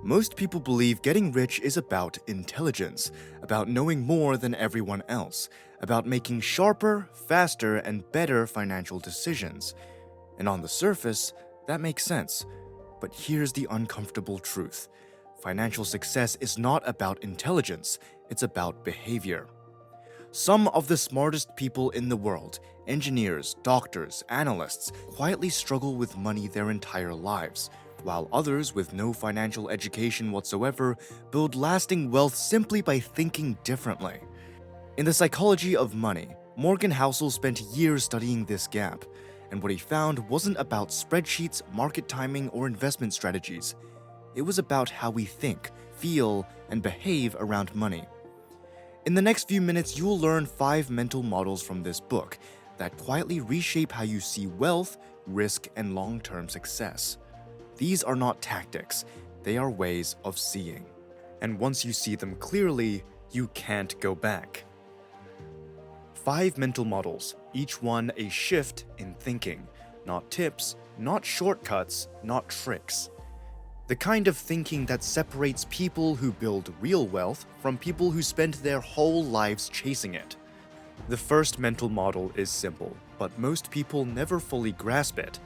Most people believe getting rich is about intelligence, about knowing more than everyone else, about making sharper, faster, and better financial decisions. And on the surface, that makes sense. But here's the uncomfortable truth. Financial success is not about intelligence, it's about behavior. Some of the smartest people in the world, engineers, doctors, analysts, quietly struggle with money their entire lives, while others with no financial education whatsoever build lasting wealth simply by thinking differently. In The Psychology of Money, Morgan Housel spent years studying this gap, and what he found wasn't about spreadsheets, market timing, or investment strategies. It was about how we think, feel, and behave around money. In the next few minutes, you'll learn 5 mental models from this book that quietly reshape how you see wealth, risk, and long-term success. These are not tactics, they are ways of seeing. And once you see them clearly, you can't go back. 5 mental models, each one a shift in thinking. Not tips, not shortcuts, not tricks. The kind of thinking that separates people who build real wealth from people who spend their whole lives chasing it. The first mental model is simple, but most people never fully grasp it.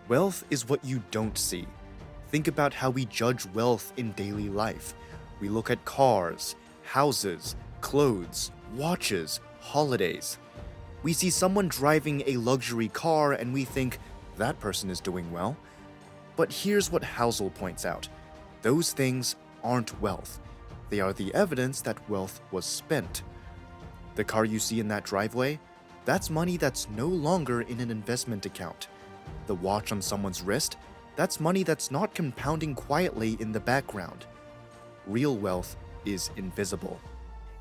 Wealth is what you don't see. Think about how we judge wealth in daily life. We look at cars, houses, clothes, watches, holidays. We see someone driving a luxury car and we think, that person is doing well. But here's what Housel points out. Those things aren't wealth. They are the evidence that wealth was spent. The car you see in that driveway, that's money that's no longer in an investment account. The watch on someone's wrist, that's money that's not compounding quietly in the background. Real wealth is invisible.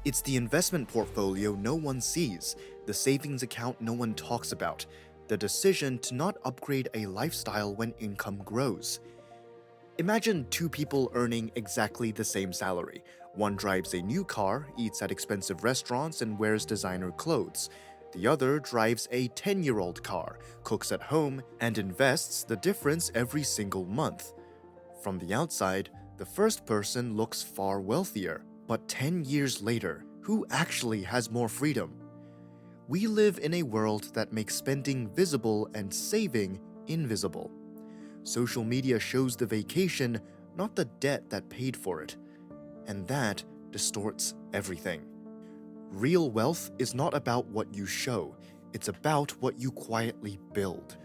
It's the investment portfolio no one sees, the savings account no one talks about, the decision to not upgrade a lifestyle when income grows. Imagine 2 people earning exactly the same salary. One drives a new car, eats at expensive restaurants, and wears designer clothes. The other drives a 10-year-old car, cooks at home, and invests the difference every single month. From the outside, the first person looks far wealthier, but 10 years later, who actually has more freedom? We live in a world that makes spending visible and saving invisible. Social media shows the vacation, not the debt that paid for it. And that distorts everything. Real wealth is not about what you show, it's about what you quietly build.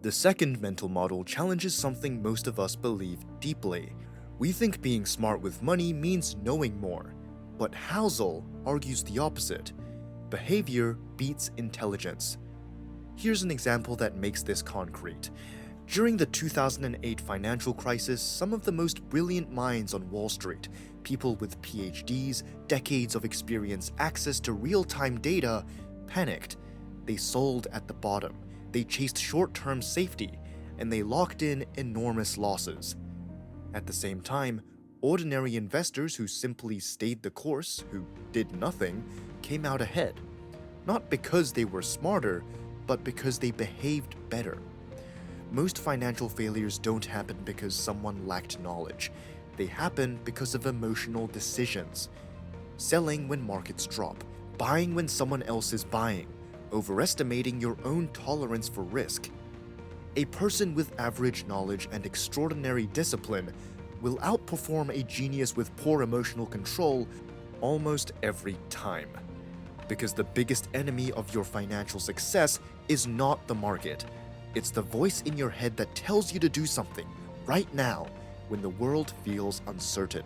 The second mental model challenges something most of us believe deeply. We think being smart with money means knowing more, but Housel argues the opposite. Behavior beats intelligence. Here's an example that makes this concrete. During the 2008 financial crisis, some of the most brilliant minds on Wall Street, people with PhDs, decades of experience, access to real-time data, panicked. They sold at the bottom, they chased short-term safety, and they locked in enormous losses. At the same time, ordinary investors who simply stayed the course, who did nothing, came out ahead. Not because they were smarter, but because they behaved better. Most financial failures don't happen because someone lacked knowledge. They happen because of emotional decisions. Selling when markets drop, buying when someone else is buying, overestimating your own tolerance for risk. A person with average knowledge and extraordinary discipline will outperform a genius with poor emotional control almost every time. Because the biggest enemy of your financial success is not the market. It's the voice in your head that tells you to do something right now when the world feels uncertain.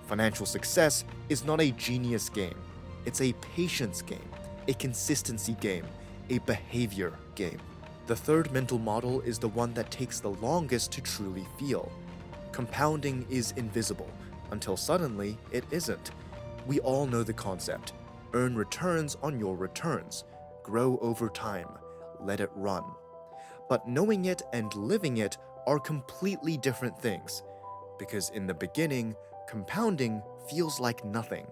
Financial success is not a genius game. It's a patience game, a consistency game, a behavior game. The third mental model is the one that takes the longest to truly feel. Compounding is invisible until suddenly it isn't. We all know the concept. Earn returns on your returns. Grow over time. Let it run. But knowing it and living it are completely different things. Because in the beginning, compounding feels like nothing.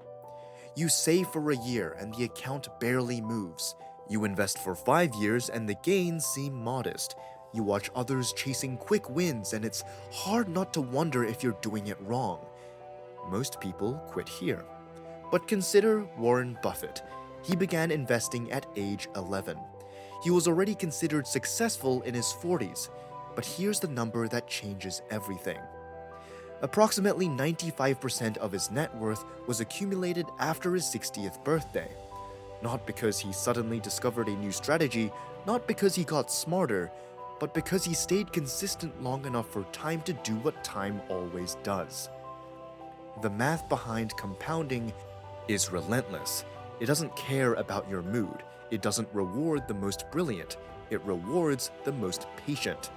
You save for a year and the account barely moves. You invest for 5 years and the gains seem modest. You watch others chasing quick wins, and it's hard not to wonder if you're doing it wrong. Most people quit here. But consider Warren Buffett. He began investing at age 11. He was already considered successful in his 40s, but here's the number that changes everything. Approximately 95% of his net worth was accumulated after his 60th birthday. Not because he suddenly discovered a new strategy, not because he got smarter, but because he stayed consistent long enough for time to do what time always does. The math behind compounding is relentless. It doesn't care about your mood. It doesn't reward the most brilliant. It rewards the most patient.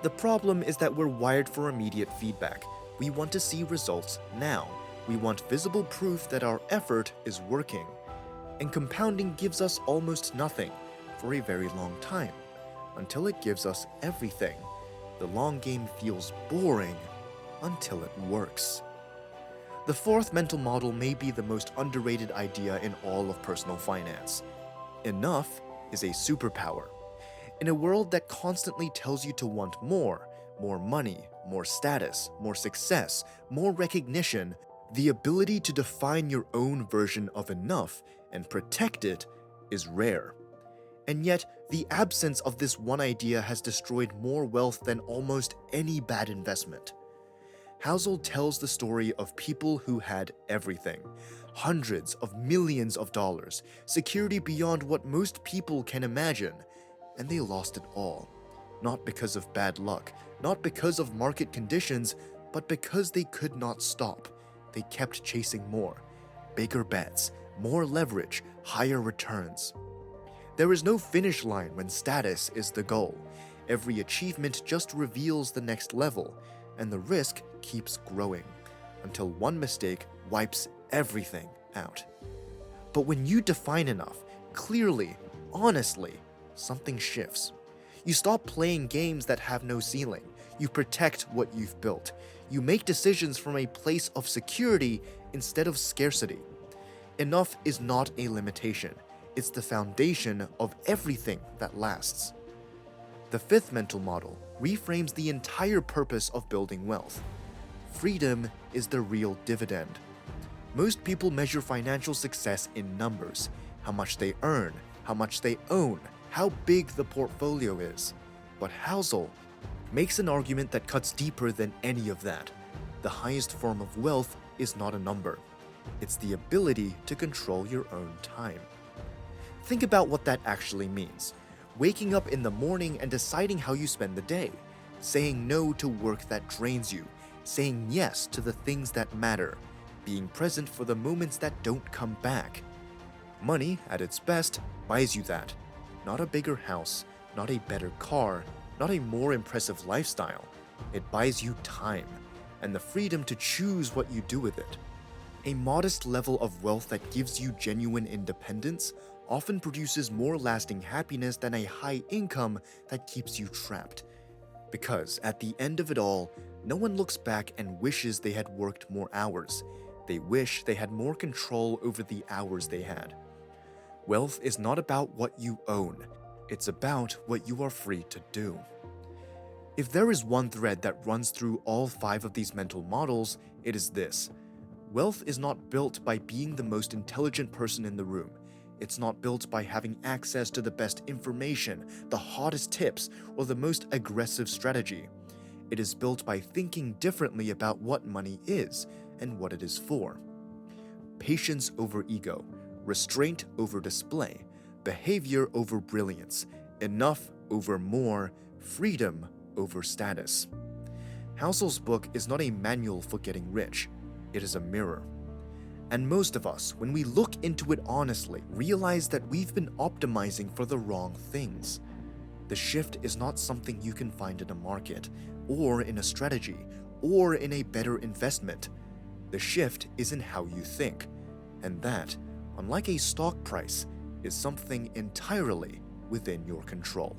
The problem is that we're wired for immediate feedback. We want to see results now. We want visible proof that our effort is working. And compounding gives us almost nothing for a very long time, until it gives us everything. The long game feels boring until it works. The fourth mental model may be the most underrated idea in all of personal finance. Enough is a superpower. In a world that constantly tells you to want more money, more status, more success, more recognition, the ability to define your own version of enough and protect it is rare. And yet, the absence of this one idea has destroyed more wealth than almost any bad investment. Housel tells the story of people who had everything, hundreds of millions of dollars, security beyond what most people can imagine, and they lost it all. Not because of bad luck, not because of market conditions, but because they could not stop. They kept chasing more. Bigger bets, more leverage, higher returns. There is no finish line when status is the goal. Every achievement just reveals the next level, and the risk keeps growing until one mistake wipes everything out. But when you define enough, clearly, honestly, something shifts. You stop playing games that have no ceiling. You protect what you've built. You make decisions from a place of security instead of scarcity. Enough is not a limitation. It's the foundation of everything that lasts. The fifth mental model reframes the entire purpose of building wealth. Freedom is the real dividend. Most people measure financial success in numbers: how much they earn, how much they own, how big the portfolio is. But Housel makes an argument that cuts deeper than any of that. The highest form of wealth is not a number. It's the ability to control your own time. Think about what that actually means. Waking up in the morning and deciding how you spend the day. Saying no to work that drains you. Saying yes to the things that matter. Being present for the moments that don't come back. Money, at its best, buys you that. Not a bigger house, not a better car, not a more impressive lifestyle. It buys you time and the freedom to choose what you do with it. A modest level of wealth that gives you genuine independence often produces more lasting happiness than a high income that keeps you trapped. Because at the end of it all, no one looks back and wishes they had worked more hours. They wish they had more control over the hours they had. Wealth is not about what you own. It's about what you are free to do. If there is one thread that runs through all 5 of these mental models, it is this. Wealth is not built by being the most intelligent person in the room. It's not built by having access to the best information, the hottest tips, or the most aggressive strategy. It is built by thinking differently about what money is and what it is for. Patience over ego, restraint over display, behavior over brilliance, enough over more, freedom over status. Housel's book is not a manual for getting rich. It is a mirror. And most of us, when we look into it honestly, realize that we've been optimizing for the wrong things. The shift is not something you can find in a market, or in a strategy, or in a better investment. The shift is in how you think. And that, unlike a stock price, is something entirely within your control.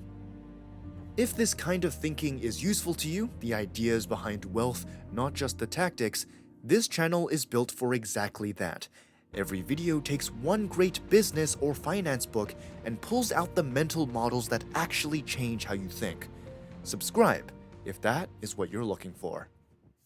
If this kind of thinking is useful to you, the ideas behind wealth, not just the tactics, this channel is built for exactly that. Every video takes one great business or finance book and pulls out the mental models that actually change how you think. Subscribe if that is what you're looking for.